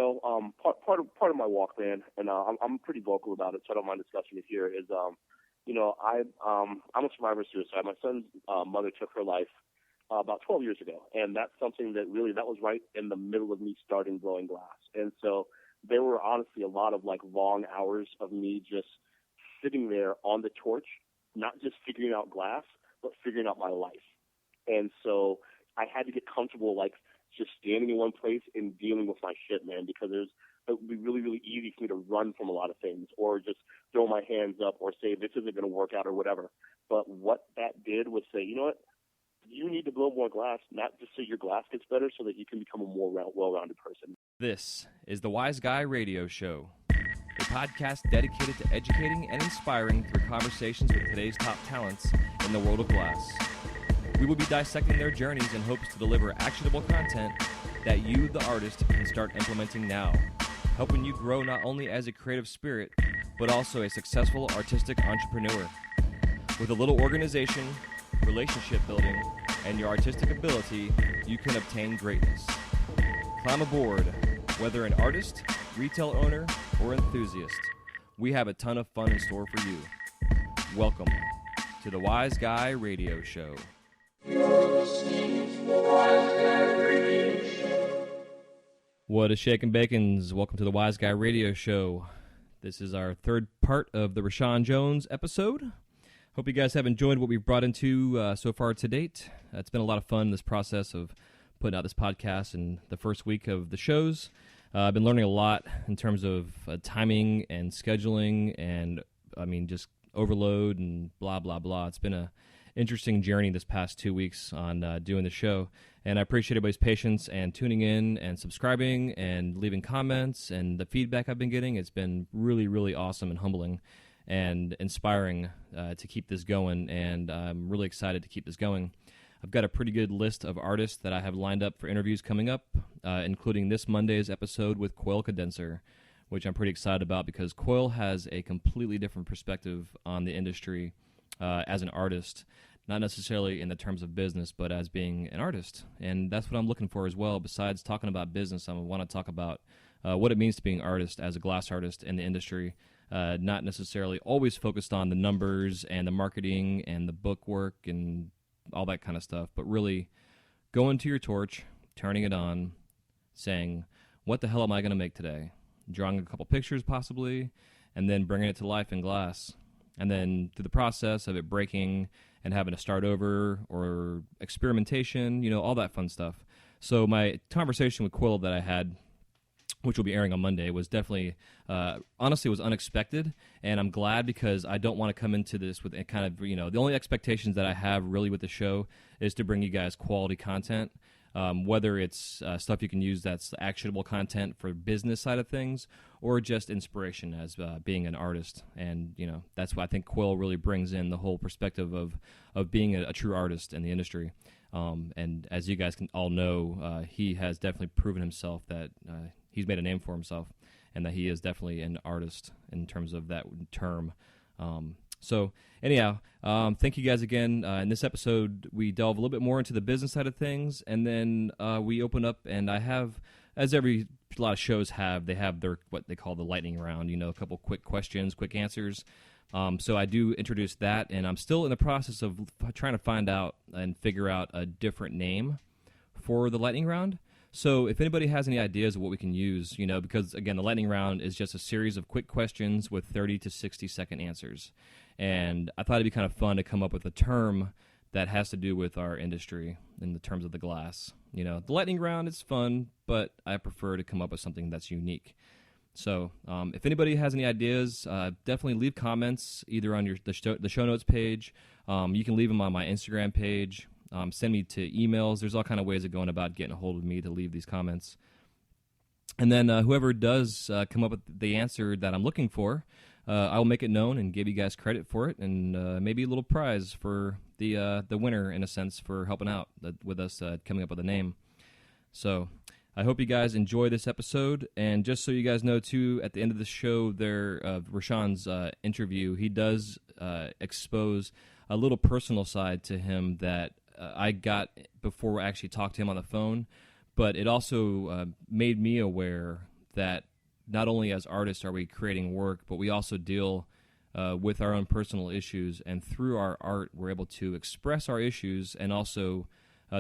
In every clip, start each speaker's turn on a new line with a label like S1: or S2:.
S1: part of my walk, man, and I'm pretty vocal about it, so I don't mind discussing it here. Is I'm a survivor of suicide. My son's mother took her life about 12 years ago, and that's something that was right in the middle of me starting growing glass, and so there were honestly a lot of like long hours of me just sitting there on the torch, not just figuring out glass, but figuring out my life. And so I had to get comfortable, like, just standing in one place and dealing with my shit, man, because it would be really, really easy for me to run from a lot of things or just throw my hands up or say this isn't going to work out or whatever. But what that did was say, you know what, you need to blow more glass, not just so your glass gets better, so that you can become a more well-rounded person.
S2: This is the Wise Guy Radio Show, a podcast dedicated to educating and inspiring through conversations with today's top talents in the world of glass. We will be dissecting their journeys in hopes to deliver actionable content that you, the artist, can start implementing now, helping you grow not only as a creative spirit, but also a successful artistic entrepreneur. With a little organization, relationship building, and your artistic ability, you can obtain greatness. Climb aboard, whether an artist, retail owner, or enthusiast. We have a ton of fun in store for you. Welcome to the Wise Guy Radio Show. What is shakin' bacons? Welcome to the Wise Guy Radio Show. This is our third part of the Rashan Jones episode. Hope you guys have enjoyed what we've brought into so far to date. It's been a lot of fun, this process of putting out this podcast in the first week of the shows. I've been learning a lot in terms of timing and scheduling and, just overload and blah, blah, blah. It's been a interesting journey this past 2 weeks on doing the show, and I appreciate everybody's patience and tuning in and subscribing and leaving comments and the feedback I've been getting. It's been really, really awesome and humbling and inspiring to keep this going, and I'm really excited to keep this going. I've got a pretty good list of artists that I have lined up for interviews coming up, including this Monday's episode with Coil Condenser, which I'm pretty excited about because Coil has a completely different perspective on the industry as an artist, not necessarily in the terms of business, but as being an artist. And that's what I'm looking for as well. Besides talking about business, I want to talk about what it means to be an artist as a glass artist in the industry, not necessarily always focused on the numbers and the marketing and the book work and all that kind of stuff, but really going to your torch, turning it on, saying, what the hell am I going to make today? Drawing a couple pictures possibly, and then bringing it to life in glass. And then through the process of it breaking and having to start over or experimentation, all that fun stuff. So my conversation with Quill that I had, which will be airing on Monday, was definitely, honestly, was unexpected. And I'm glad because I don't want to come into this with a kind of, the only expectations that I have really with the show is to bring you guys quality content. Whether it's stuff you can use that's actionable content for business side of things or just inspiration as being an artist. And, that's what I think Quill really brings in, the whole perspective of being a true artist in the industry. And as you guys can all know, he has definitely proven himself that he's made a name for himself and that he is definitely an artist in terms of that term. So anyhow, thank you guys again. In this episode, we delve a little bit more into the business side of things, and then we open up, and I have, as a lot of shows have, they have their, what they call the lightning round, a couple quick questions, quick answers. So I do introduce that, and I'm still in the process of trying to find out and figure out a different name for the lightning round. So if anybody has any ideas of what we can use, because, again, the lightning round is just a series of quick questions with 30 to 60-second answers. And I thought it'd be kind of fun to come up with a term that has to do with our industry in the terms of the glass. The lightning round is fun, but I prefer to come up with something that's unique. So if anybody has any ideas, definitely leave comments either on the show notes page. You can leave them on my Instagram page. Send me to emails. There's all kind of ways of going about getting a hold of me to leave these comments. And then whoever does come up with the answer that I'm looking for, I will make it known and give you guys credit for it, and maybe a little prize for the winner, in a sense, for helping out with us coming up with a name. So I hope you guys enjoy this episode. And just so you guys know, too, at the end of the show, Rashan's interview, he does expose a little personal side to him that I got before I actually talked to him on the phone, but it also made me aware that not only as artists are we creating work, but we also deal with our own personal issues, and through our art, we're able to express our issues and also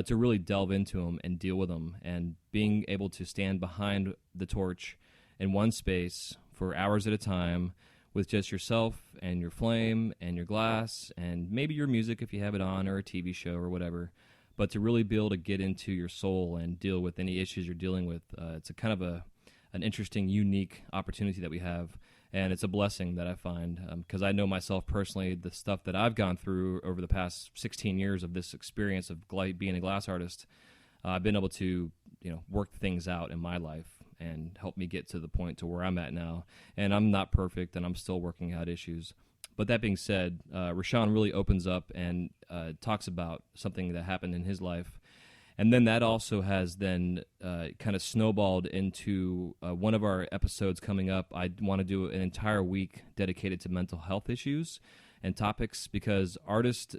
S2: to really delve into them and deal with them. And being able to stand behind the torch in one space for hours at a time with just yourself and your flame and your glass and maybe your music if you have it on, or a TV show or whatever, but to really be able to get into your soul and deal with any issues you're dealing with. It's a kind of an interesting, unique opportunity that we have, and it's a blessing that I find, because I know myself personally, the stuff that I've gone through over the past 16 years of this experience of being a glass artist. I've been able to, work things out in my life and help me get to the point to where I'm at now. And I'm not perfect, and I'm still working out issues. But that being said, Rashan really opens up and talks about something that happened in his life. And then that also has then kind of snowballed into one of our episodes coming up. I want to do an entire week dedicated to mental health issues and topics, because artists,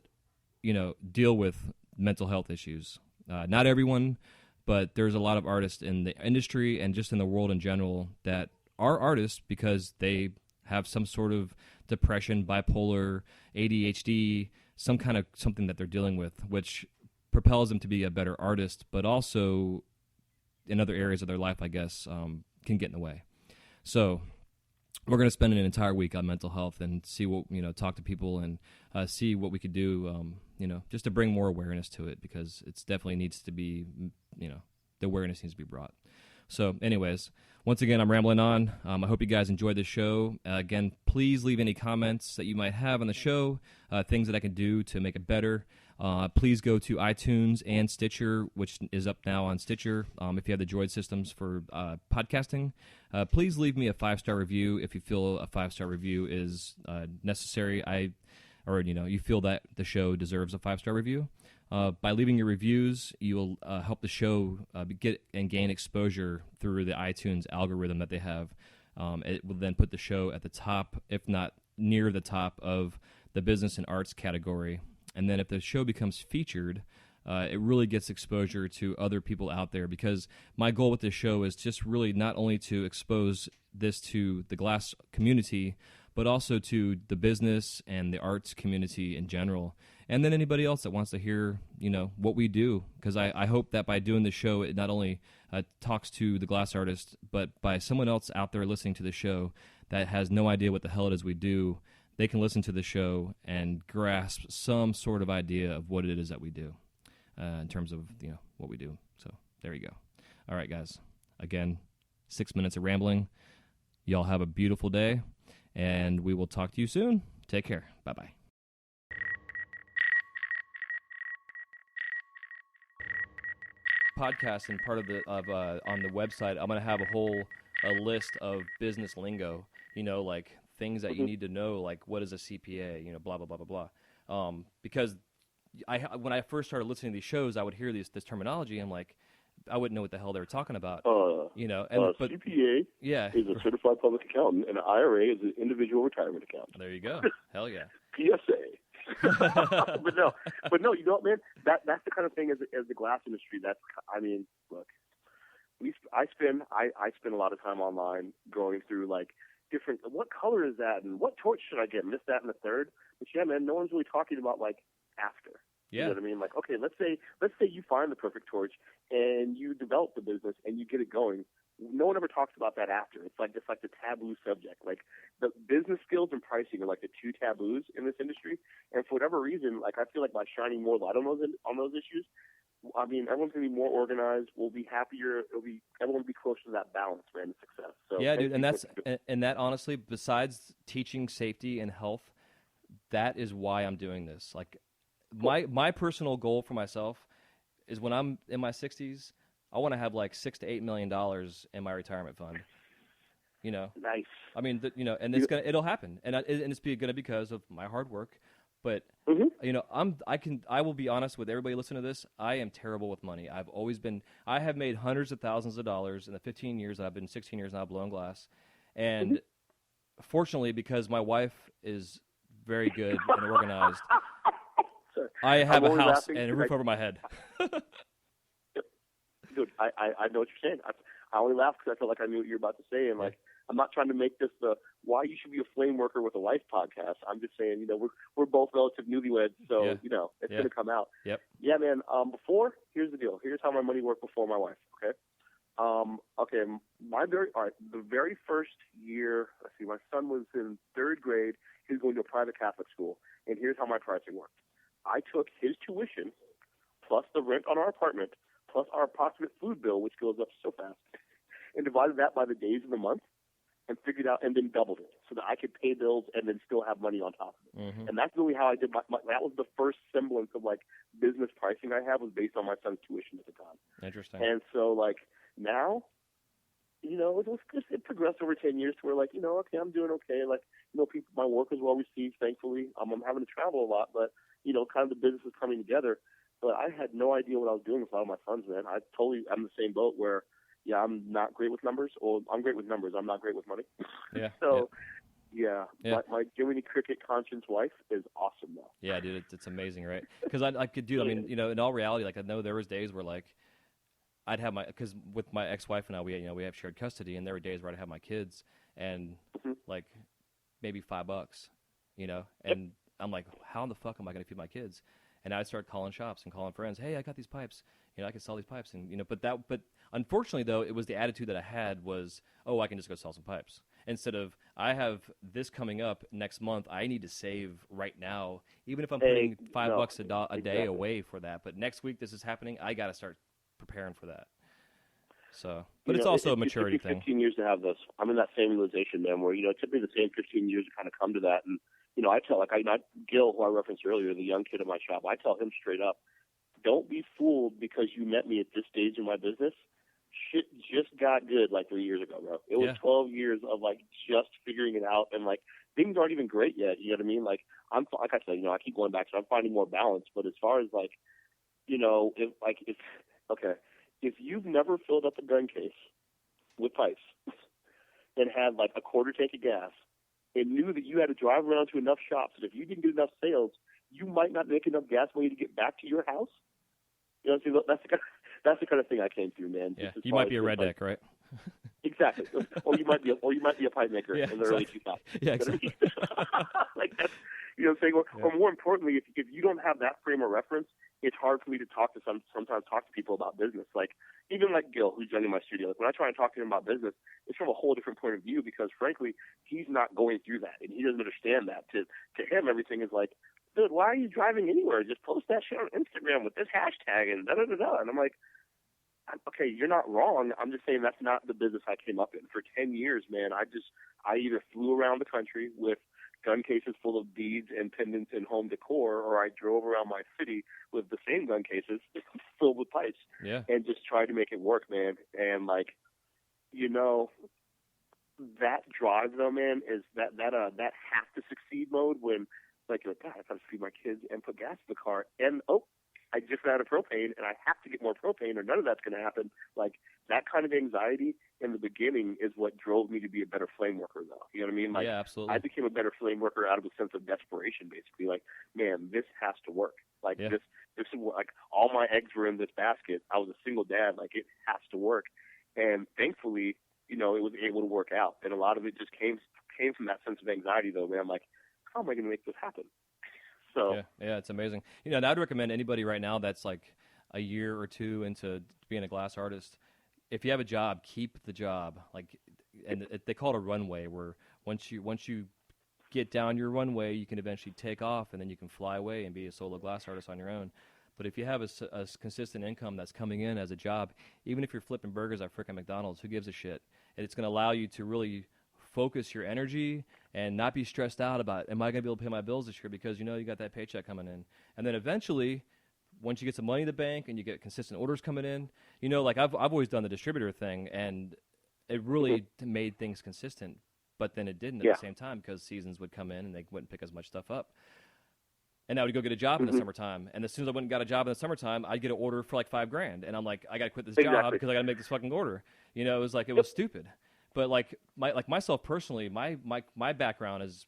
S2: deal with mental health issues. Not everyone, but there's a lot of artists in the industry and just in the world in general that are artists because they have some sort of depression, bipolar, ADHD, some kind of something that they're dealing with, which propels them to be a better artist, but also in other areas of their life, I guess, can get in the way. So we're going to spend an entire week on mental health and see what, talk to people and see what we could do, just to bring more awareness to it, because it's definitely needs to be, the awareness needs to be brought. So anyways, once again, I'm rambling on. I hope you guys enjoyed the show. Again, please leave any comments that you might have on the show, things that I can do to make it better. Please go to iTunes and Stitcher, which is up now on Stitcher. If you have the Droid systems for podcasting, please leave me a 5-star review if you feel a 5-star review is necessary. You feel that the show deserves a 5-star review. By leaving your reviews, you will help the show get and gain exposure through the iTunes algorithm that they have. It will then put the show at the top, if not near the top, of the business and arts category. And then if the show becomes featured, it really gets exposure to other people out there, because my goal with this show is just really not only to expose this to the glass community, but also to the business and the arts community in general. And then anybody else that wants to hear, what we do, because I hope that by doing the show, it not only talks to the glass artist, but by someone else out there listening to the show that has no idea what the hell it is we do, they can listen to the show and grasp some sort of idea of what it is that we do in terms of, what we do. So there you go. All right, guys. Again, 6 minutes of rambling. Y'all have a beautiful day, and we will talk to you soon. Take care. Bye-bye. Podcast and part of on the website, I'm going to have a list of business lingo, like things that you need to know, like what is a CPA, blah, blah, blah, blah, blah. Because when I first started listening to these shows, I would hear this terminology. I'm like, I wouldn't know what the hell they were talking about. But
S1: CPA is a certified public accountant, and an IRA is an individual retirement account.
S2: There you go. Hell yeah.
S1: PSA. but no, man, that's the kind of thing as the glass industry. Look, I spend a lot of time online going through different, what color is that, and what torch should I get, and this, that, and the third. But yeah, man, no one's really talking about after.
S2: Yeah.
S1: You know what I mean? Okay, let's say you find the perfect torch and you develop the business and you get it going. No one ever talks about that after. It's like the taboo subject. The business skills and pricing are the two taboos in this industry. And for whatever reason, I feel like by shining more light on those issues, everyone's gonna be more organized. We'll be happier. Everyone will be closer to that balance, man, to success. So
S2: yeah, dude, and that honestly, besides teaching safety and health, that is why I'm doing this. My personal goal for myself is when I'm in my 60s, I want to have $6 to $8 million in my retirement fund.
S1: Nice.
S2: And it'll happen, and it's going to be because of my hard work. But I will be honest with everybody listening to this. I am terrible with money. I have made hundreds of thousands of dollars in the 15 years that I've been 16 years now blowing glass, and fortunately, because my wife is very good and organized, I have a house and a roof over my head.
S1: Dude, I know what you're saying. I only laughed because I felt like I knew what you were about to say, and like I'm not trying to make this the why you should be a flame worker with a wife podcast. I'm just saying, you know, we're both relative newlyweds, so you know it's gonna come out.
S2: Yep.
S1: Yeah, man. Here's the deal. Here's how my money worked before my wife. Okay. The very first year. Let's see. My son was in third grade. He was going to a private Catholic school, and here's how my pricing worked. I took his tuition plus the rent on our apartment plus our approximate food bill, which goes up so fast, and divided that by the days of the month, and figured out, and then doubled it so that I could pay bills and then still have money on top of it. Mm-hmm. And that's really how I did that was the first semblance of like business pricing I had, was based on my son's tuition at the time.
S2: Interesting.
S1: And so like now, you know, it progressed over 10 years to where like, you know, okay, I'm doing okay. Like, you know, my work is well received, thankfully. I'm having to travel a lot, but you know, kind of the business is coming together. But I had no idea what I was doing with a lot of my funds, man. I'm in the same boat where, yeah, I'm not great with numbers, or I'm great with numbers. I'm not great with money.
S2: Yeah.
S1: So, my Jiminy Cricket conscience wife is awesome, though.
S2: Yeah, dude, it's amazing, right? Because I could do, I mean, you know, in all reality, like I know there was days where like I'd have because with my ex-wife and I, we have shared custody, and there were days where I'd have my kids and like maybe $5, you know, and I'm like, how in the fuck am I going to feed my kids? And I'd start calling shops and calling friends. Hey, I got these pipes. You know, I can sell these pipes. And, you know, but unfortunately, though, it was the attitude that I had was, oh, I can just go sell some pipes. Instead of, I have this coming up next month. I need to save right now, even if I'm putting $5 a day away for that. But next week this is happening. I got to start preparing for that. So, but it's also a maturity thing.
S1: 15 years to have this. I'm in that same realization, man, where, you know, it took me the same 15 years to kind of come to that. And, you know, I tell, like, Gil, who I referenced earlier, the young kid in my shop, I tell him straight up, don't be fooled because you met me at this stage in my business. Shit just got good like 3 years ago, bro. It was 12 years of, like, just figuring it out, and, like, things aren't even great yet, you know what I mean? Like I said, you know, I keep going back, so I'm finding more balance, but as far as, like, you know, if you've never filled up a gun case with pipes and had, like, a quarter tank of gas, and knew that you had to drive around to enough shops that if you didn't get enough sales, you might not make enough gas money to get back to your house. You know, see, that's the kind of thing I came through, man.
S2: Yeah, you might be a redneck, right?
S1: Exactly. Or you might be a pipe maker in the early 2000s.
S2: Yeah, exactly.
S1: Like that's, you know what I'm saying? Or more importantly, if you don't have that frame of reference, it's hard for me to sometimes talk to people about business. Like, even like Gil, who's joining my studio, like when I try and talk to him about business, it's from a whole different point of view because, frankly, he's not going through that, and he doesn't understand that. To him, everything is like, dude, why are you driving anywhere? Just post that shit on Instagram with this hashtag and da-da-da-da. And I'm like, okay, you're not wrong. I'm just saying that's not the business I came up in. For 10 years, man, I either flew around the country with gun cases full of beads and pendants and home decor, or I drove around my city with the same gun cases filled with pipes and just tried to make it work, man. And, like, you know, that drive, though, man, is that have to succeed mode when, like, you're like, God, I got to feed my kids and put gas in the car. And, I just ran out of propane, and I have to get more propane, or none of that's going to happen. Like, that kind of anxiety in the beginning is what drove me to be a better flame worker, though. You know what I mean? Like,
S2: yeah, absolutely.
S1: I became a better flame worker out of a sense of desperation, basically. Like, man, this has to work. Like, this is like, all my eggs were in this basket. I was a single dad. Like, it has to work. And thankfully, you know, it was able to work out. And a lot of it just came from that sense of anxiety, though, man. I'm like, how am I going to make this happen? So
S2: yeah, it's amazing. You know, and I'd recommend anybody right now that's like a year or two into being a glass artist, if you have a job, keep the job. Like, and they call it a runway, where once you get down your runway, you can eventually take off, and then you can fly away and be a solo glass artist on your own. But if you have a consistent income that's coming in as a job, even if you're flipping burgers at frickin' McDonald's, who gives a shit? And it's going to allow you to really focus your energy and not be stressed out about, am I going to be able to pay my bills this year, because you know you got that paycheck coming in. And then eventually, once you get some money in the bank and you get consistent orders coming in, you know, like I've always done the distributor thing, and it really made things consistent. But then it didn't at the same time, because seasons would come in and they wouldn't pick as much stuff up. And I would go get a job in the summertime, and as soon as I went and got a job in the summertime, I'd get an order for like $5,000, and I'm like, I got to quit this job because I got to make this fucking order. You know, it was like, it was stupid. But like myself personally, my background is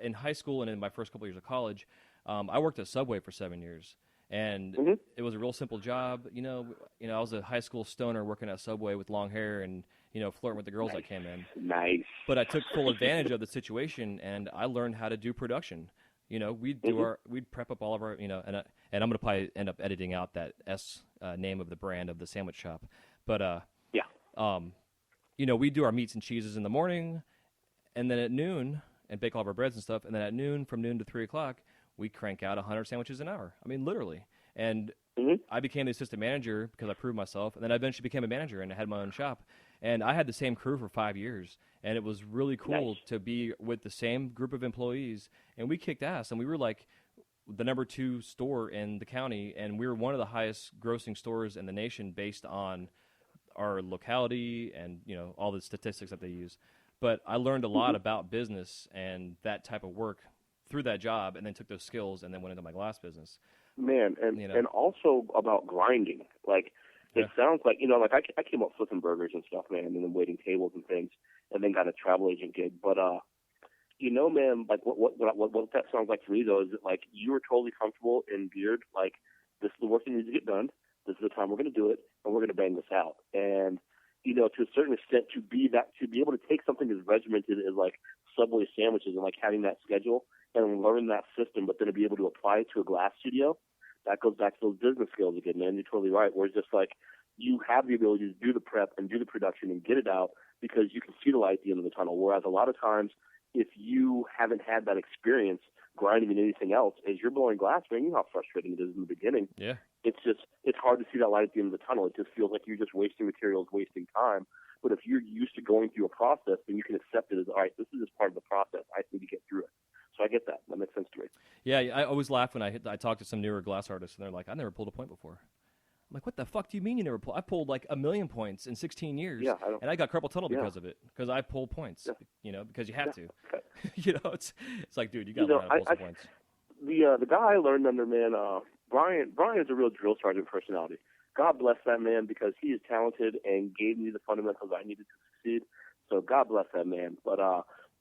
S2: in high school and in my first couple of years of college, I worked at Subway for 7 years, And it was a real simple job. I was a high school stoner working at Subway with long hair and, flirting with the girls that came in.
S1: Nice.
S2: But I took full advantage of the situation, and I learned how to do production. We'd prep up all of our, and I'm going to probably end up editing out that S name of the brand of the sandwich shop. But, we'd do our meats and cheeses in the morning, and then at noon, and bake all of our breads and stuff, and then at noon, from noon to 3 o'clock, we crank out 100 sandwiches an hour. I mean, literally. And I became the assistant manager because I proved myself, and then I eventually became a manager, and I had my own shop. And I had the same crew for 5 years, and it was really cool to be with the same group of employees, and we kicked ass, and we were like the number 2 store in the county, and we were one of the highest grossing stores in the nation based on our locality and, all the statistics that they use. But I learned a lot about business and that type of work through that job, and then took those skills and then went into my glass business.
S1: Man, and also about grinding. Like, it sounds like, I came up flipping burgers and stuff, man, and then waiting tables and things, and then got a travel agent gig. But, man, like, what that sounds like to me, though, is that, like, you were totally comfortable in Beard. Like, this is the work that needs to get done. This is the time we're going to do it, and we're going to bang this out. And, to a certain extent, to be able to take something as regimented as, like, Subway sandwiches and, like, having that schedule and learn that system, but then to be able to apply it to a glass studio, that goes back to those business skills again, man. You're totally right. Where it's just like you have the ability to do the prep and do the production and get it out because you can see the light at the end of the tunnel. Whereas a lot of times, if you haven't had that experience grinding and anything else, as you're blowing glass, man, you know how frustrating it is in the beginning.
S2: Yeah.
S1: It's hard to see that light at the end of the tunnel. It just feels like you're just wasting materials, wasting time. But if you're used to going through a process, then you can accept it as, all right, this is just part of the process. I need to get through it. So I get that. That makes sense to me.
S2: Yeah, I always laugh when I talk to some newer glass artists, and they're like, I never pulled a point before. I'm like, what the fuck do you mean you never pulled? I pulled like 1 million points in 16 years, and I got carpal tunnel because of it, because I pulled points, because you have to. It's like, dude, you got to learn how to pull some points.
S1: The guy I learned under, man, Brian is a real drill sergeant personality. God bless that man, because he is talented and gave me the fundamentals I needed to succeed. So God bless that man. But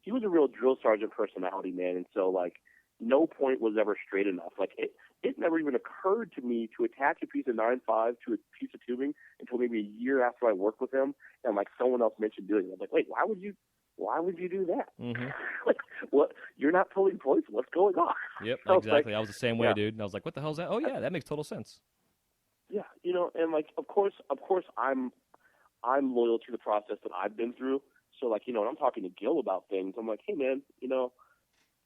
S1: he was a real drill sergeant personality, man. And so, like, no point was ever straight enough. Like, it never even occurred to me to attach a piece of 9.5 to a piece of tubing until maybe a year after I worked with him, and, like, someone else mentioned doing it. I'm like, wait, why would you do that?
S2: Mm-hmm.
S1: Like, what? You're not pulling points? What's going on?
S2: Yep, exactly. I was the same way, dude. And I was like, what the hell is that? Oh, yeah, that makes total sense.
S1: Yeah, and, like, of course, I'm loyal to the process that I've been through. So, like, when I'm talking to Gil about things, I'm like, hey, man,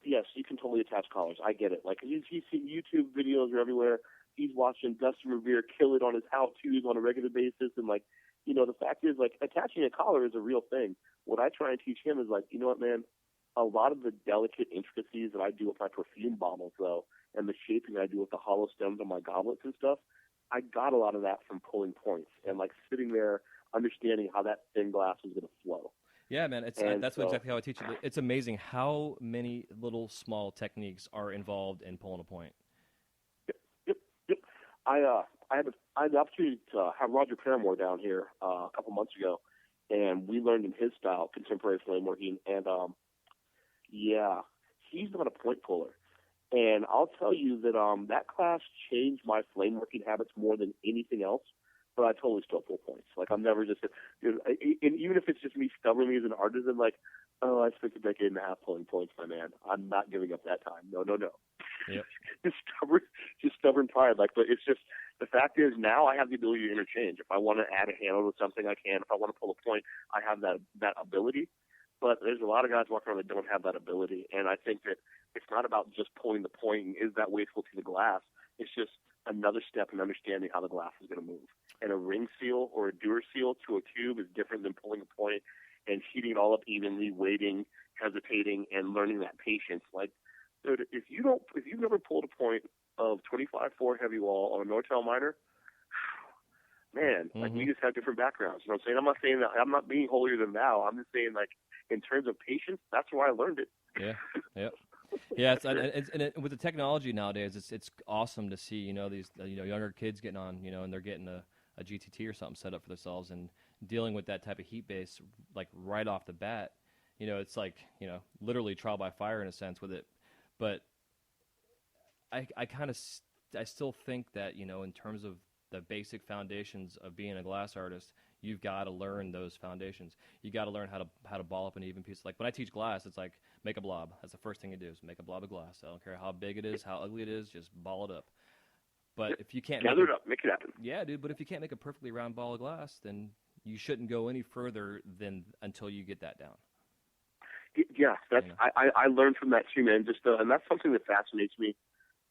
S1: yes, you can totally attach collars. I get it. Like, he's seen YouTube videos are everywhere. He's watching Dustin Revere kill it on his how-tos on a regular basis. And, like, the fact is, like, attaching a collar is a real thing. What I try and teach him is, like, you know what, man, a lot of the delicate intricacies that I do with my perfume bottles, though, and the shaping I do with the hollow stems on my goblets and stuff, I got a lot of that from pulling points and, like, sitting there understanding how that thin glass is going to flow.
S2: Yeah, man, that's exactly how I teach it. It's amazing how many little small techniques are involved in pulling a point.
S1: Yep. I had the opportunity to have Roger Paramore down here a couple months ago, and we learned in his style contemporary flame working. And he's not a point puller. And I'll tell you that that class changed my flame working habits more than anything else. But I totally still pull points. Like, I'm never just, and even if it's just me stubbornly as an artisan, like, oh, I spent a decade and a half pulling points, my man. I'm not giving up that time. No.
S2: Yep.
S1: just stubborn pride. Like, but it's just, the fact is now I have the ability to interchange. If I want to add a handle to something, I can. If I want to pull a point, I have that ability. But there's a lot of guys walking around that don't have that ability. And I think that it's not about just pulling the point and is that wasteful to the glass. It's just another step in understanding how the glass is going to move. And a ring seal or a Dewar seal to a tube is different than pulling a point and heating it all up evenly, waiting, hesitating, and learning that patience. Like, dude, if you've never pulled a point of 25-4 heavy wall on a Nortel minor, man, like, we just have different backgrounds. You know what I'm saying? I'm not saying that I'm not being holier than thou. I'm just saying, like, in terms of patience, that's where I learned it.
S2: Yeah. Yeah, and with the technology nowadays, it's awesome to see these younger kids getting on and they're getting a GTT or something set up for themselves and dealing with that type of heat base like right off the bat. It's like literally trial by fire in a sense with it. But I kind of I still think that, in terms of the basic foundations of being a glass artist, you've got to learn those foundations. You got to learn how to ball up an even piece. Like when I teach glass, it's like make a blob. That's the first thing you do is make a blob of glass. I don't care how big it is, how ugly it is, just ball it up. But if you can't
S1: gather it up, make it happen.
S2: Yeah, dude. But if you can't make a perfectly round ball of glass, then you shouldn't go any further than until you get that down.
S1: Yes, that's I learned from that too, man. And that's something that fascinates me.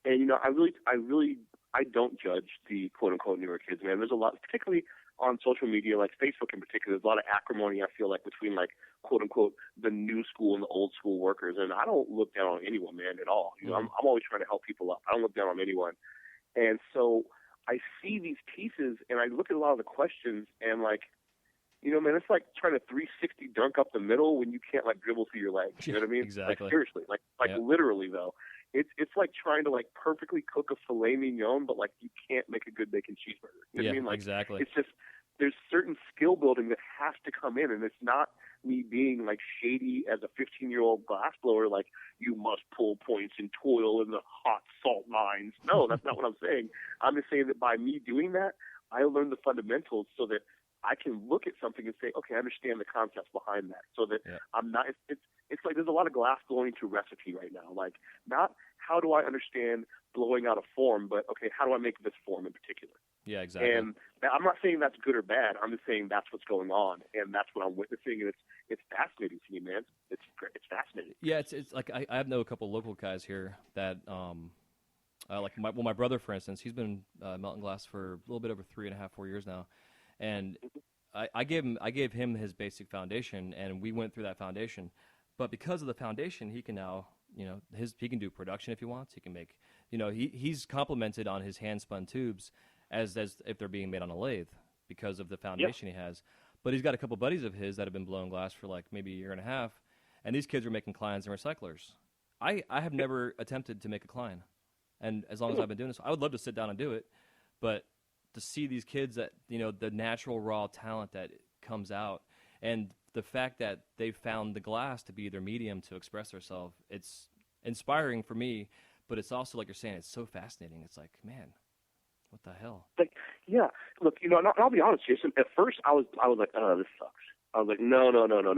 S1: And I don't judge the quote unquote newer kids, man. There's a lot, particularly on social media, like Facebook in particular. There's a lot of acrimony, I feel like, between like quote unquote the new school and the old school workers. And I don't look down on anyone, man, at all. I'm always trying to help people up. I don't look down on anyone. And so I see these pieces and I look at a lot of the questions and like, man, it's like trying to 360 dunk up the middle when you can't like dribble through your legs. You know what I mean?
S2: Exactly.
S1: Like seriously, like literally though. It's like trying to like perfectly cook a filet mignon, but like you can't make a good bacon cheeseburger. You know what I mean? Like,
S2: exactly.
S1: It's just there's certain skill building that has to come in, and it's not me being like shady as a 15-year-old glass blower. Like you must pull points and toil in the hot salt mines. No, that's not what I'm saying. I'm just saying that by me doing that, I learned the fundamentals so that I can look at something and say, okay, I understand the concepts behind that, so that I'm not. It's like there's a lot of glass blowing to recipe right now. Like not how do I understand blowing out a form, but okay, how do I make this form in particular?
S2: Yeah, exactly. And
S1: I'm not saying that's good or bad. I'm just saying that's what's going on, and that's what I'm witnessing, and it's fascinating to me, man. It's great. It's fascinating.
S2: Yeah, it's like I know a couple of local guys here that like my brother, for instance, he's been melting glass for a little bit over 3.5, 4 years now. And I gave him his basic foundation, and we went through that foundation. But because of the foundation, he can now, he can do production if he wants. He can make, he's complimented on his hand spun tubes as if they're being made on a lathe because of the foundation he has. But he's got a couple buddies of his that have been blowing glass for like maybe a year and a half, and these kids are making clines and recyclers. I have never attempted to make a cline, and as long as I've been doing this, I would love to sit down and do it, but to see these kids that, the natural raw talent that comes out and the fact that they've found the glass to be their medium to express themselves, it's inspiring for me, but it's also, like you're saying, it's so fascinating. It's like, man, what the hell?
S1: Like, yeah, look, and I'll be honest, Jason, at first I was like, oh, this sucks. I was like, no.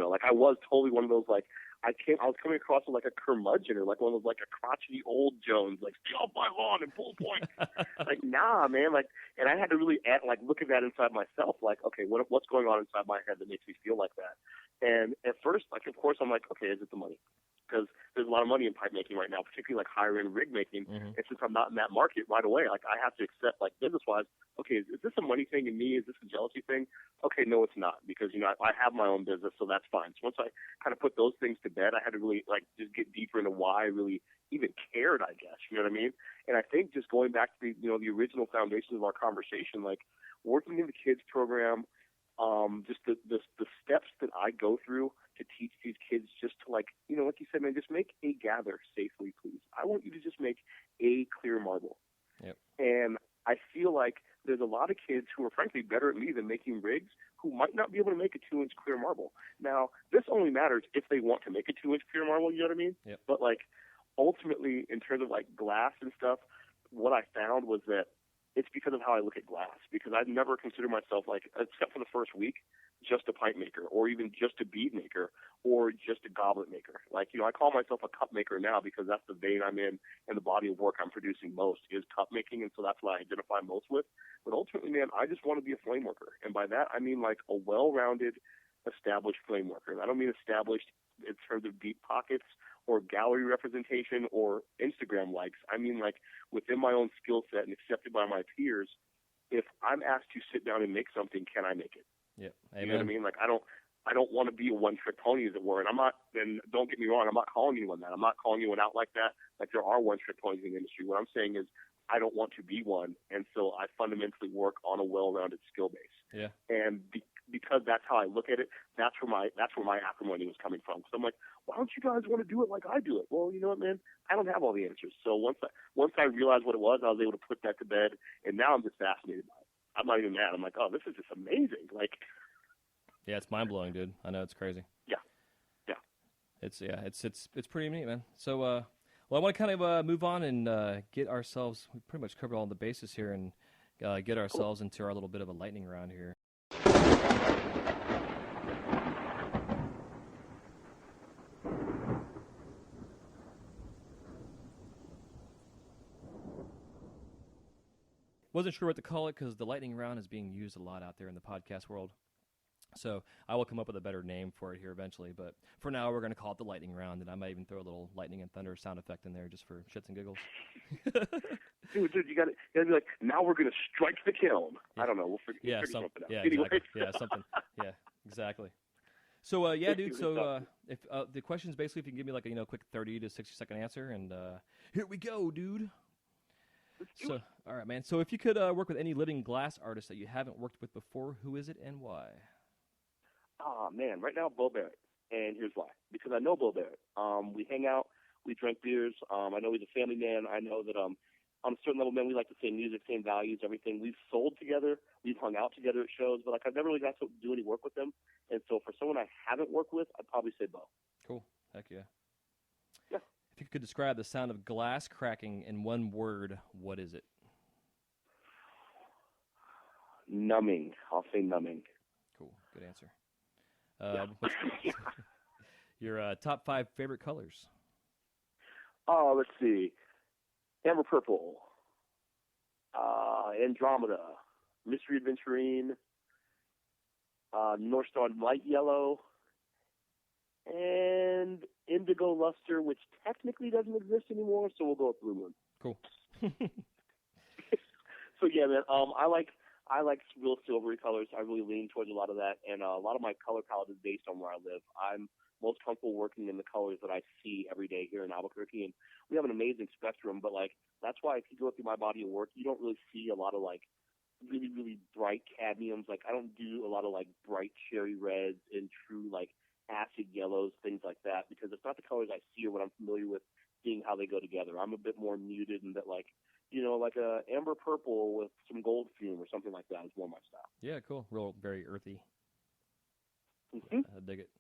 S1: Like I was totally one of those, like, I was coming across as like a curmudgeon or like one of those like a crotchety old Jones, like stay off my lawn and pull points. Like, nah, man. Like, and I had to really look at that inside myself. Like, okay, what's going on inside my head that makes me feel like that? And at first, like, of course, I'm like, okay, is it the money? Because there's a lot of money in pipe making right now, particularly like higher end rig making. Mm-hmm. And since I'm not in that market right away, like I have to accept, like business wise, okay, is this a money thing in me? Is this a jealousy thing? Okay, no, it's not, because I have my own business, so that's fine. So once I kind of put those things to bed, I had to really like just get deeper into why I really even cared, I guess. You know what I mean? And I think just going back to the original foundations of our conversation, like working in the kids program, just the steps that I go through to teach these kids just to like you said, man, just make a gather safely, please. I want you to just make a clear marble.
S2: Yep.
S1: And I feel like there's a lot of kids who are frankly better at me than making rigs who might not be able to make a 2-inch clear marble. Now, this only matters if they want to make a 2-inch clear marble, you know what I mean?
S2: Yep.
S1: But like ultimately in terms of like glass and stuff, what I found was that it's because of how I look at glass, because I've never considered myself, like, except for the first week, just a pipe maker or even just a bead maker or just a goblet maker. Like, I call myself a cup maker now because that's the vein I'm in and the body of work I'm producing most is cup making, and so that's what I identify most with. But ultimately, man, I just want to be a flame worker. And by that, I mean, like, a well-rounded, established flame worker. And I don't mean established in terms of deep pockets or gallery representation or Instagram likes. I mean, like, within my own skill set and accepted by my peers, if I'm asked to sit down and make something, can I make it?
S2: Yeah.
S1: You know what I mean? Like, I don't want to be a one-trick pony, as it were. And I'm not, and don't get me wrong, I'm not calling anyone that. I'm not calling anyone out like that. Like, there are one-trick ponies in the industry. What I'm saying is I don't want to be one. And so I fundamentally work on a well-rounded skill base.
S2: Yeah.
S1: And because that's how I look at it, that's where my acrimony was coming from. So I'm like, why don't you guys want to do it like I do it? Well, you know what, man? I don't have all the answers. So once I realized what it was, I was able to put that to bed, and now I'm just fascinated by it. I'm not even mad. I'm like, oh, this is just amazing. Like,
S2: yeah, it's mind blowing, dude. I know, it's crazy.
S1: Yeah.
S2: It's pretty neat, man. So Well, I want to kind of move on and get ourselves. We pretty much covered all the bases here, and get
S1: Cool.
S2: ourselves into our little bit of a lightning round here. Wasn't sure what to call it because the lightning round is being used a lot out there in the podcast world. So I will come up with a better name for it here eventually. But for now, we're going to call it the lightning round, and I might even throw a little lightning and thunder sound effect in there just for shits and giggles.
S1: Dude, you gotta be like, now we're gonna strike the kiln.
S2: Yeah.
S1: I don't know. We'll figure something out.
S2: Yeah,
S1: Anyway.
S2: exactly. Yeah, something. Yeah, exactly. So yeah, dude. So if the question is basically if you can give me like a quick 30 to 60-second answer, and here we go, dude. So all right, man. So if you could work with any living glass artist that you haven't worked with before, who is it and why?
S1: Oh, man, right now, Bo Barrett. And here's why. Because I know Bo Barrett. We hang out. We drink beers. I know he's a family man. I know that on a certain level, man, we like the same music, same values, everything. We've sold together. We've hung out together at shows. But, I've never really got to do any work with him. And so for someone I haven't worked with, I'd probably say Bo.
S2: Cool. Heck yeah.
S1: Yeah.
S2: If you could describe the sound of glass cracking in one word, what is it?
S1: Numbing. I'll say numbing.
S2: Cool. Good answer.
S1: Yeah.
S2: Your top 5 favorite colors?
S1: Oh, let's see. Amber Purple. Andromeda. Mystery Adventurine. North Star Light Yellow. And Indigo Luster, which technically doesn't exist anymore, so we'll go with Blue Moon.
S2: Cool.
S1: So yeah, man. I like real silvery colors. I really lean towards a lot of that, and a lot of my color palette is based on where I live. I'm most comfortable working in the colors that I see every day here in Albuquerque, and we have an amazing spectrum. But that's why if you go through my body of work, you don't really see a lot of really, really bright cadmiums. I don't do a lot of bright cherry reds and true acid yellows, things like that, because it's not the colors I see or what I'm familiar with seeing how they go together. I'm a bit more muted and that like a amber purple with some gold fume or something like that is more my style.
S2: Yeah, cool. Real, very earthy.
S1: Mm-hmm.
S2: I dig it.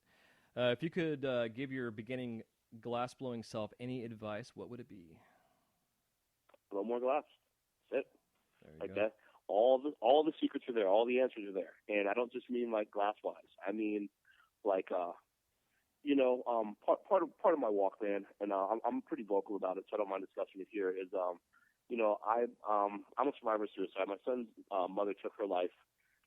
S2: If you could give your beginning glass-blowing self any advice, what would it be?
S1: A little more glass. That's it.
S2: There you
S1: go. That. All the secrets are there. All the answers are there. And I don't just mean glass-wise. I mean part of my walk, man, and I'm pretty vocal about it, so I don't mind discussing it here, is I'm a survivor of suicide. My son's mother took her life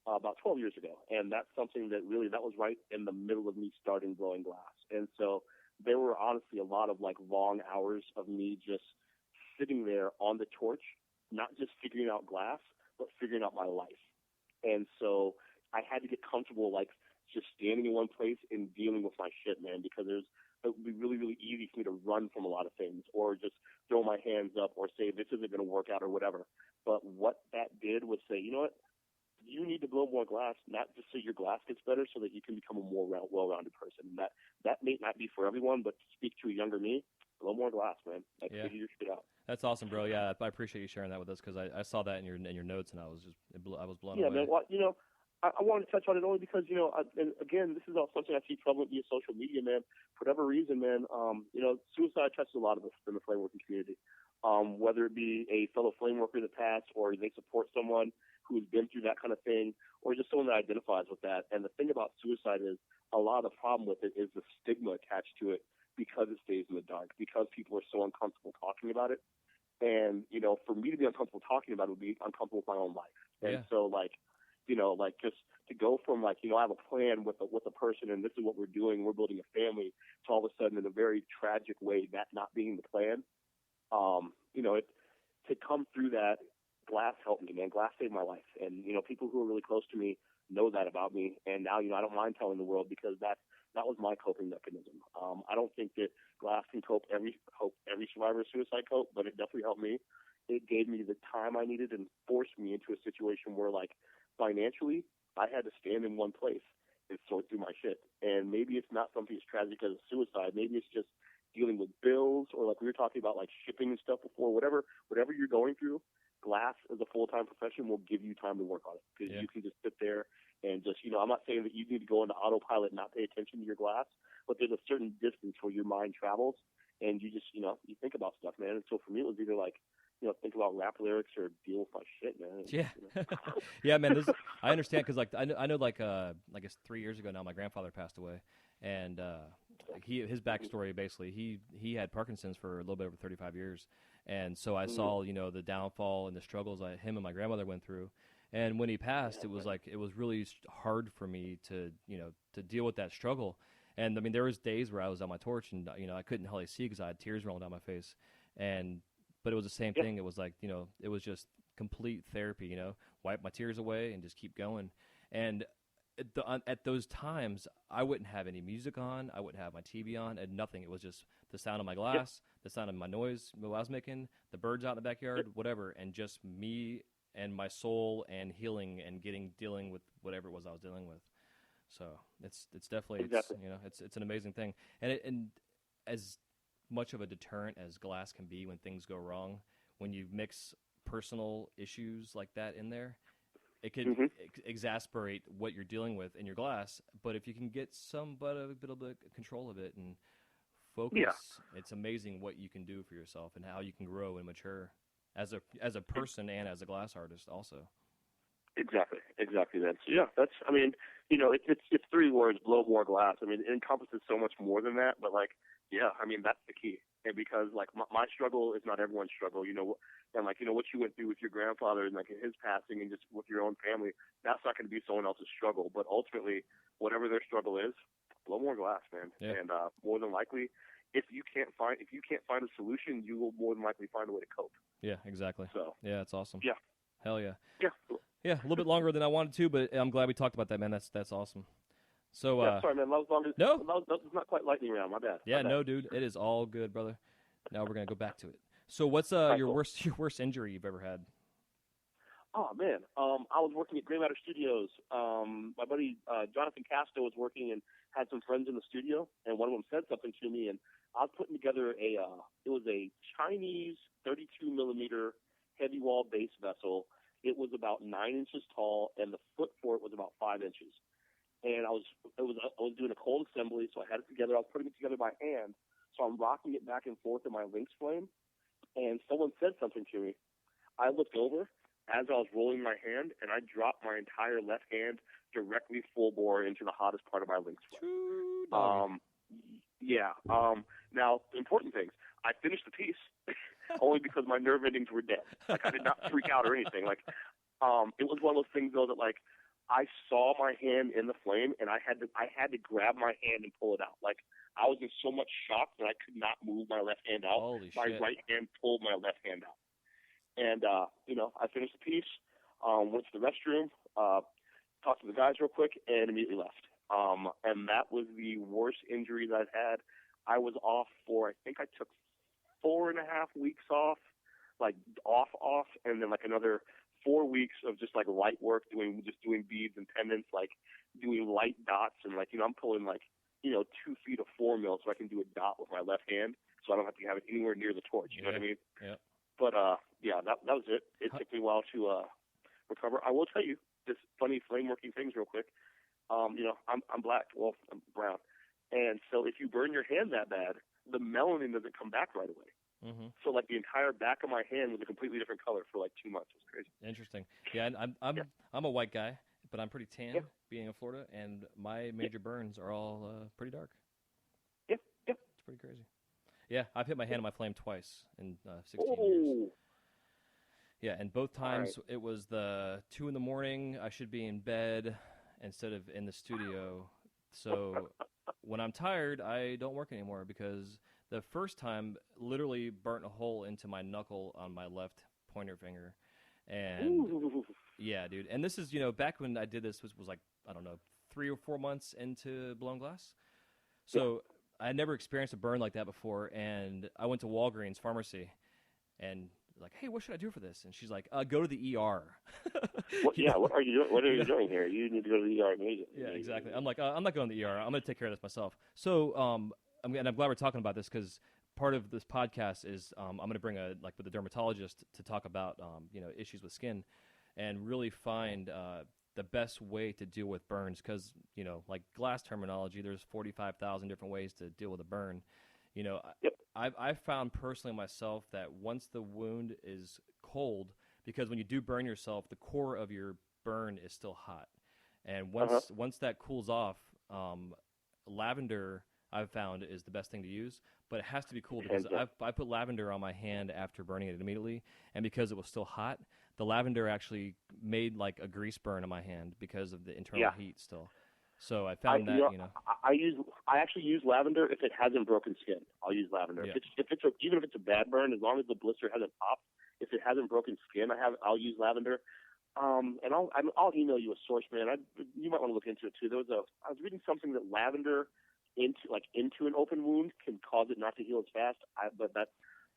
S1: about 12 years ago, and that's something that was right in the middle of me starting blowing glass. And so there were honestly a lot of long hours of me just sitting there on the torch, not just figuring out glass, but figuring out my life. And so I had to get comfortable just standing in one place and dealing with my shit, man, because it would be really, really easy for me to run from a lot of things or just throw my hands up or say this isn't going to work out or whatever. But what that did was say, you know what? You need to blow more glass, not just so your glass gets better, so that you can become a more well-rounded person. And that may not be for everyone, but to speak to a younger me, blow more glass, man. Figure your shit out.
S2: That's awesome, bro. Yeah, I appreciate you sharing that with us because I saw that in your notes and I was blown away.
S1: Yeah, man. Well, I wanted to touch on it only because, and again, this is all something I see prevalent via social media, man. For whatever reason, man, suicide touches a lot of us in the flame working community. Whether it be a fellow flame worker that passed or they support someone who's been through that kind of thing or just someone that identifies with that. And the thing about suicide is a lot of the problem with it is the stigma attached to it because it stays in the dark, because people are so uncomfortable talking about it. And, for me to be uncomfortable talking about it would be uncomfortable with my own life. And so, just to go from I have a plan with a person and this is what we're doing, we're building a family, to all of a sudden in a very tragic way that not being the plan, to come through that, glass helped me, man. Glass saved my life. And, people who are really close to me know that about me. And now, I don't mind telling the world because that was my coping mechanism. I don't think that glass can help every survivor of suicide cope, but it definitely helped me. It gave me the time I needed and forced me into a situation where financially, I had to stand in one place and sort through my shit. And maybe it's not something as tragic as suicide. Maybe it's just dealing with bills or we were talking about shipping and stuff before. Whatever you're going through, glass as a full-time profession will give you time to work on it because you can just sit there and just, I'm not saying that you need to go into autopilot and not pay attention to your glass, but there's a certain distance where your mind travels. and you just, you think about stuff, man. And so for me, it was either like, think about rap lyrics or deal with my shit, man.
S2: Yeah. Yeah, man. I understand because like I know like I guess 3 years ago now my grandfather passed away, and his backstory basically he had Parkinson's for a little bit over 35 years, and so I saw the downfall and the struggles him and my grandmother went through, and when he passed, it was like it was really hard for me to to deal with that struggle, and I mean there was days where I was on my torch and I couldn't hardly see because I had tears rolling down my face, but it was the same thing. It was like, it was just complete therapy, wipe my tears away and just keep going. And at those times, I wouldn't have any music on. I wouldn't have my TV on and nothing. It was just the sound of my glass, the sound of my noise I was making, the birds out in the backyard, whatever, and just me and my soul and healing and dealing with whatever it was I was dealing with. So it's definitely, it's an amazing thing. And as much of a deterrent as glass can be when things go wrong, when you mix personal issues like that in there, it could exasperate what you're dealing with in your glass. But if you can get a bit of control of it and focus, it's amazing what you can do for yourself and how you can grow and mature as a person and as a glass artist also. Exactly.
S1: That's that's. I mean, it's 3 words: blow more glass. I mean, it encompasses so much more than that. But like, I mean, that's the key. And because like my struggle is not everyone's struggle, and like what you went through with your grandfather and like his passing and just with your own family, that's not going to be someone else's struggle. But ultimately, whatever their struggle is, blow more glass, man.
S2: Yeah.
S1: And more than likely, if you can't find a solution, you will more than likely find a way to cope.
S2: Yeah, exactly.
S1: So
S2: yeah, it's awesome.
S1: Yeah.
S2: Hell yeah.
S1: Yeah.
S2: Yeah, a little bit longer than I wanted to, but I'm glad we talked about that, man. That's awesome. So,
S1: sorry, man. That was longer.
S2: No,
S1: that was not quite lightning round. My bad.
S2: Yeah, no, dude. It is all good, brother. Now we're gonna go back to it. So, what's your worst injury you've ever had?
S1: Oh man, I was working at Gray Matter Studios. My buddy Jonathan Casto was working and had some friends in the studio, and one of them said something to me, and I was putting together it was a Chinese 32 millimeter heavy wall base vessel. It was about 9 inches tall, and the foot for it was about 5 inches. And I was doing a cold assembly, so I had it together. I was putting it together by hand, so I'm rocking it back and forth in my Lynx flame. And someone said something to me. I looked over as I was rolling my hand, and I dropped my entire left hand directly full bore into the hottest part of my Lynx flame. Now, the important things. I finished the piece only because my nerve endings were dead. Like, I did not freak out or anything. Like, it was one of those things, though, that, like, I saw my hand in the flame, and I had to grab my hand and pull it out. Like, I was in so much shock that I could not move my left hand out.
S2: Holy
S1: my
S2: shit.
S1: right hand pulled my left hand out. And, I finished the piece, went to the restroom, talked to the guys real quick, and immediately left. And that was the worst injuries I've had. I was off for, I think I took 4.5 weeks off, like off, and then like another 4 weeks of just like light work, doing beads and pendants, like doing light dots, and like, I'm pulling like, 2 feet of 4 mil so I can do a dot with my left hand, so I don't have to have it anywhere near the torch. You know what I mean?
S2: Yeah.
S1: But that was it. It took me a while to recover. I will tell you just funny flame working things real quick. I'm black. Well, I'm brown. And so if you burn your hand that bad, the melanin doesn't come back right away.
S2: Mm-hmm.
S1: So like the entire back of my hand was a completely different color for like 2 months. It was crazy.
S2: Interesting. Yeah, and I'm a white guy, but I'm pretty tan being in Florida, and my major burns are all pretty dark.
S1: Yeah.
S2: It's pretty crazy. Yeah, I've hit my hand on my flame twice in 16 years. Yeah, and both times it was the 2 a.m. I should be in bed instead of in the studio. So when I'm tired, I don't work anymore because the first time literally burnt a hole into my knuckle on my left pointer finger. And yeah, dude. And this is, back when I did this was like, I don't know, 3 or 4 months into blown glass. So I had never experienced a burn like that before. And I went to Walgreens pharmacy and like, hey, what should I do for this? And she's like, go to the ER.
S1: What are you doing? What are you doing here? You need to go to the ER immediately.
S2: Yeah, exactly. I'm like, I'm not going to the ER. I'm going to take care of this myself. So, I'm glad we're talking about this because part of this podcast is I'm going to bring with a dermatologist to talk about issues with skin and really find the best way to deal with burns because like glass terminology, there's 45,000 different ways to deal with a burn.
S1: Yep.
S2: I've found personally myself that once the wound is cold, because when you do burn yourself, the core of your burn is still hot, and once that cools off, lavender I've found is the best thing to use, but it has to be cool because I put lavender on my hand after burning it immediately, and because it was still hot, the lavender actually made like a grease burn on my hand because of the internal heat still. So I found
S1: I actually use lavender if it hasn't broken skin. I'll use lavender.
S2: Yeah.
S1: Even if it's a bad burn, as long as the blister hasn't popped, if it hasn't broken skin, I'll use lavender. And I'll email you a source, man. You might want to look into it too. I was reading something that lavender into an open wound can cause it not to heal as fast.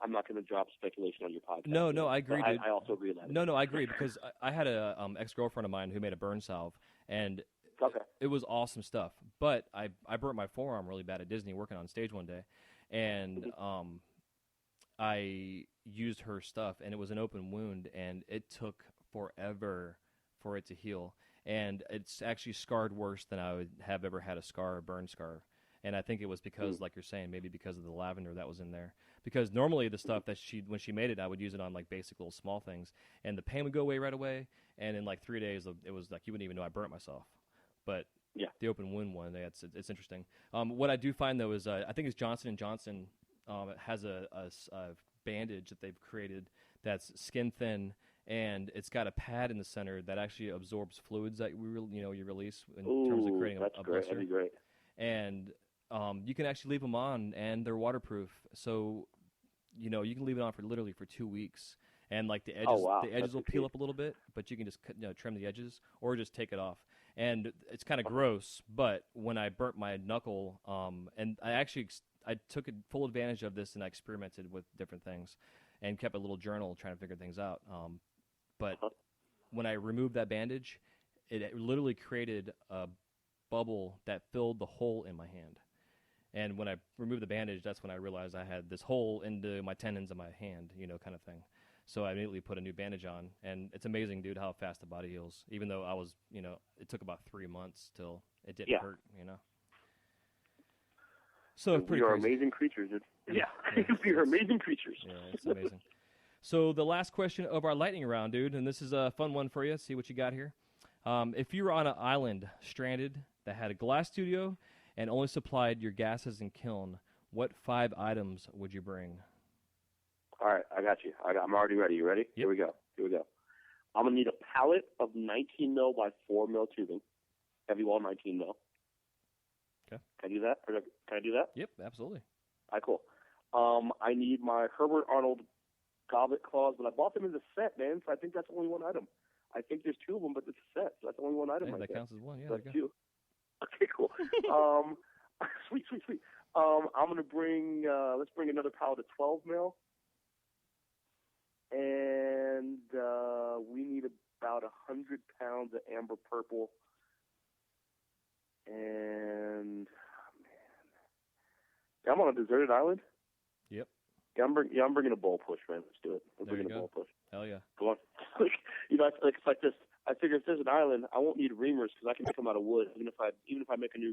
S1: I'm not going to drop speculation on your podcast.
S2: No, I agree, dude.
S1: I also agree with that.
S2: No, I agree because I had a ex-girlfriend of mine who made a burn salve, and it was awesome stuff. But I burnt my forearm really bad at Disney working on stage one day, and I used her stuff, and it was an open wound, and it took forever for it to heal. And it's actually scarred worse than I would have ever had a burn scar. And I think it was because, like you're saying, maybe because of the lavender that was in there. Because normally the stuff that when she made it, I would use it on like basic little small things, and the pain would go away right away. And in like 3 days, it was like you wouldn't even know I burnt myself. But the open wound one, it's interesting. What I do find though is I think it's Johnson & Johnson has a bandage that they've created that's skin thin, and it's got a pad in the center that actually absorbs fluids that you release in terms of creating a blister.
S1: That'd be great.
S2: And you can actually leave them on, and they're waterproof. So, you can leave it on for 2 weeks, and like the edges will peel up a little bit, but you can just trim the edges or just take it off. And it's kind of gross, but when I burnt my knuckle, and I took full advantage of this, and I experimented with different things, and kept a little journal trying to figure things out. But when I removed that bandage, it literally created a bubble that filled the hole in my hand. And when I removed the bandage, that's when I realized I had this hole into my tendons of my hand, kind of thing. So I immediately put a new bandage on, and it's amazing, dude, how fast the body heals. Even though I was, it took about 3 months till it didn't hurt, So it's pretty crazy.
S1: We are amazing creatures, dude. Yeah, we are amazing creatures.
S2: Yeah, it's amazing. So the last question of our lightning round, dude, and this is a fun one for you. See what you got here. If you were on an island stranded that had a glass studio and only supplied your gases and kiln, what 5 items would you bring?
S1: All right, I got you. I'm already ready. You ready?
S2: Yep.
S1: Here we go. I'm going to need a pallet of 19 mil by 4 mil tubing. Heavy wall 19 mil.
S2: Okay.
S1: Can I do that? Can I do that?
S2: Yep, absolutely.
S1: All right, cool. I need my Herbert Arnold goblet claws, but I bought them as a set, man, so I think that's only one item. I think there's 2 of them, but it's a set, so that's only one item.
S2: Hey, that counts as one, yeah.
S1: So that's 2. Okay, cool. Sweet. I'm going to bring, let's bring another pallet of 12 mil. And we need about 100 pounds of amber purple. And, man. I'm on a deserted island?
S2: Yep.
S1: Yeah, I'm bringing a bowl push, man. Let's do it. I'm bringing a bowl push.
S2: Hell yeah.
S1: Go on. It's like this. I figure if there's an island, I won't need reamers because I can make them out of wood, even if I make a new